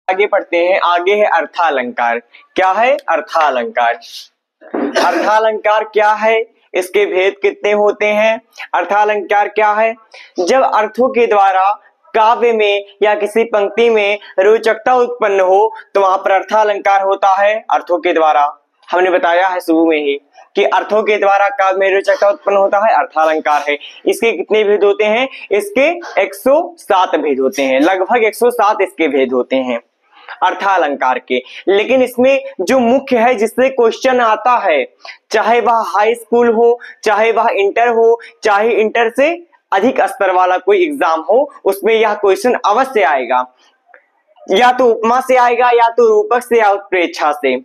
आगे पढ़ते हैं। आगे है अर्थालंकार। क्या है? अर्थालंकार। अर्थालंकार क्या है? इसके भेद कितने होते हैं? अर्थालंकार क्या है? जब अर्थों के द्वारा काव्य में या किसी पंक्ति में रोचकता उत्पन्न हो तो वहां पर अर्थालंकार होता है। अर्थों के द्वारा हमने बताया है शुरू में ही कि अर्थों के द्वारा काव्य में रोचकता उत्पन्न होता है, अर्थालंकार है। इसके कितने भेद होते हैं? इसके 107 भेद होते हैं, लगभग 107 इसके भेद होते हैं अर्थालंकार के। लेकिन इसमें जो मुख्य है जिससे क्वेश्चन आता है, चाहे वह हाई स्कूल हो, चाहे वह इंटर हो, चाहे इंटर से अधिक स्तर वाला कोई एग्जाम हो, उसमें यह क्वेश्चन अवश्य आएगा। या तो उपमा से आएगा, या तो रूपक से, या उत्प्रेक्षा से।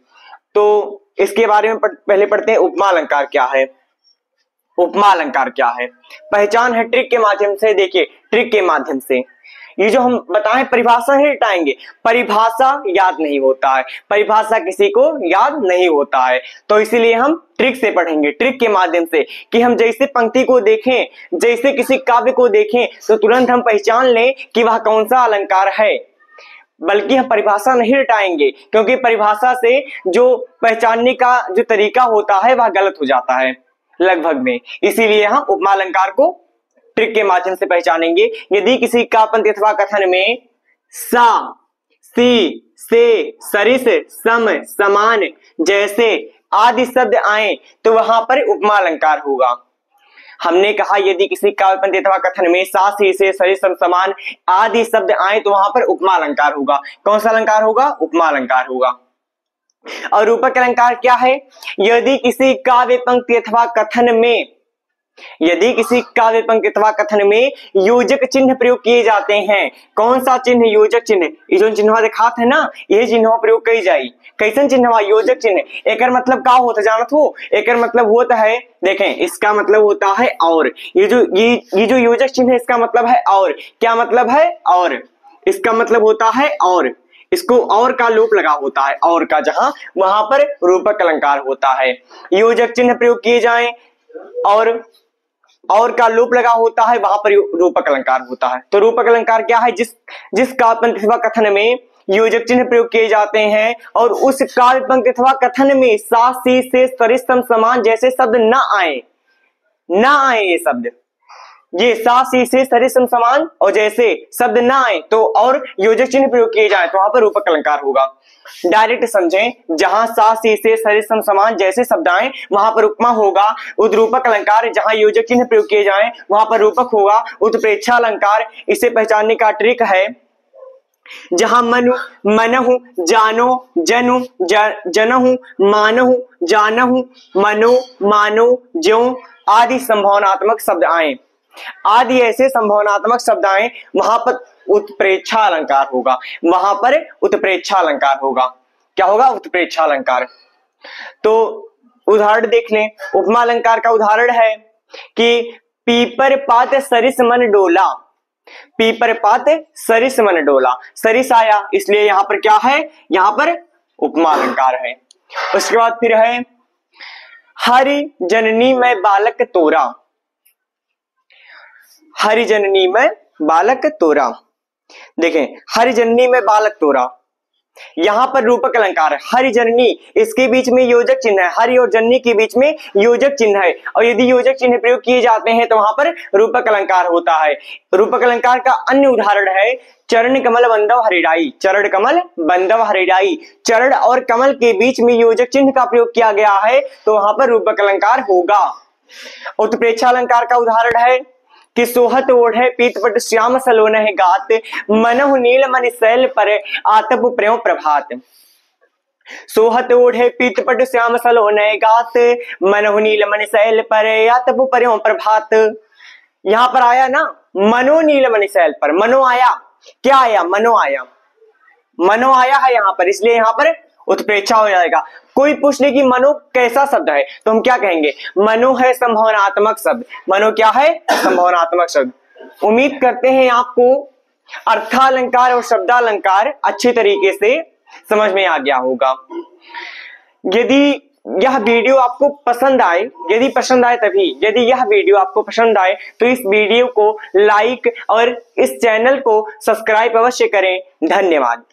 तो इसके बारे में पहले पढ़ते हैं। उपमा अलंकार क्या है? उपमा अलंकार क्या है? पहचान है ट्रिक के माध्यम से। देखिए, ट्रिक के माध्यम से ये जो हम बताएं, परिभाषा ही हटाएंगे। परिभाषा याद नहीं होता है, परिभाषा किसी को याद नहीं होता है, तो इसीलिए हम ट्रिक से पढ़ेंगे, ट्रिक के माध्यम से, कि हम जैसे पंक्ति को देखें, जैसे किसी काव्य को देखें तो तुरंत हम पहचान लें कि वह कौन सा अलंकार है। बल्कि हम परिभाषा नहीं हटाएंगे, क्योंकि परिभाषा से जो पहचानने का जो तरीका होता है वह गलत हो जाता है लगभग में। इसीलिए हम उपमा अलंकार को ट्रिक के माध्यम से पहचानेंगे। यदि किसी का पंक्ति अथवा कथन में सा, सी, से, सरिस, सम, समान, जैसे आदि शब्द आए तो वहां पर उपमा अलंकार होगा। हमने कहा यदि किसी काव्य पंक्ति अथवा कथन में सा, सी, से, सरिस, सम, समान आदि शब्द आए तो वहां पर उपमा अलंकार होगा। कौन सा अलंकार होगा? उपमा अलंकार होगा। और रूपक अलंकार क्या है? यदि किसी काव्य पंक्ति अथवा कथन में, यदि किसी काव्य पंक्ति अथवा कथन में योजक चिन्ह प्रयोग किए जाते हैं। कौन सा चिन्ह? योजक चिन्ह। ये जो चिन्ह दिखात है ना, ये चिन्ह प्रयोग की जाए। कैसन चिन्ह? योजक चिन्ह। एकर मतलब का होता जानत हो? एकर मतलब होता है, देखें, इसका मतलब होता है और। ये जो योजक चिन्ह है इसका मतलब है और। क्या मतलब है? और। इसका मतलब होता है और। इसको और का लोप लगा होता है, और का, जहां वहां पर रूपक अलंकार होता है। योजक चिन्ह प्रयोग किए जाए और का लोप लगा होता है, वहां पर रूपक अलंकार होता है। तो रूपक अलंकार क्या है? जिस काव्य पंक्ति अथवा कथन में योजक चिन्ह प्रयोग किए जाते हैं और उस काव्य पंक्ति अथवा कथन में सा, सी, से, सरिस, सम, समान जैसे शब्द ना आए ये शब्द, ये सा, सी, से, सरिस, सम, समान और जैसे शब्द ना आए तो और योजक चिन्ह प्रयोग किए जाए तो वहां पर रूपक अलंकार होगा। डायरेक्ट समझें, जहां सा, सी, से, सरिस, सम, समान जैसे शब्द आए वहां पर उपमा होगा। उद्रूपक अलंकार जहां योजक चिन्ह प्रयोग किए जाए वहां पर रूपक होगा। उत्प्रेक्षा अलंकार, इसे पहचानने का ट्रिक है, जहां मनु, मनहु, जानो, जनु, जनहु, मानहु, जानहु, मनो, मानो, ज्यों आदि संभावनात्मक शब्द आए, आदि ऐसे संभावनात्मक शब्द आए, वहां पर उत्प्रेक्षा अलंकार होगा। वहां पर उत्प्रेक्षा अलंकार होगा। क्या होगा? उत्प्रेक्षा अलंकार। तो उदाहरण देख लें। उपमा अलंकार का उदाहरण है कि पीपर पात सरिस मन डोला। पीपर पात सरिस मन डोला, सरिस आया इसलिए यहां पर क्या है? यहां पर उपमा अलंकार है। उसके बाद फिर है हरि जननी में बालक तोरा। हरि जननी में बालक तोरा, देखें, हरि जननी में बालक तोरा, यहां पर रूपक अलंकार है। हरि जननी, इसके बीच में योजक चिन्ह है, हरि और जननी के बीच में योजक चिन्ह है, और यदि योजक चिन्ह प्रयोग किए जाते हैं तो वहां पर रूपक अलंकार होता है। रूपक अलंकार का अन्य उदाहरण है चरण कमल बंधव हरिडाई। चरण कमल बंधव हरिडाई, चरण और कमल के बीच में योजक चिन्ह का प्रयोग किया गया है तो वहां पर रूपक अलंकार होगा। उत्प्रेक्षा अलंकार का उदाहरण है कि सोहत ओढ़े पीतपट श्याम सलोनह गात, मनहु नील मनि शैल पर आतप प्रेम प्रभात। सोहत ओढ़े पीतपट श्याम सलोनह गात, मनहु नील मनि शैल पर आतप प्रेम प्रभात। यहां पर आया ना, मनो नील मनि शैल पर, मनो आया। क्या आया? मनो आया। मनो आया है यहां पर, इसलिए यहां पर उत्प्रेक्षा हो जाएगा। कोई पूछ ले कि मनो कैसा शब्द है तो हम क्या कहेंगे? मनो है संभावनात्मक शब्द। मनो क्या है? संभावनात्मक शब्द। उम्मीद करते हैं आपको अर्थालंकार और शब्दालंकार अच्छे तरीके से समझ में आ गया होगा। यदि यह वीडियो आपको पसंद आए, यदि पसंद आए तभी, यदि यह वीडियो आपको पसंद आए तो इस वीडियो को लाइक और इस चैनल को सब्सक्राइब अवश्य करें। धन्यवाद।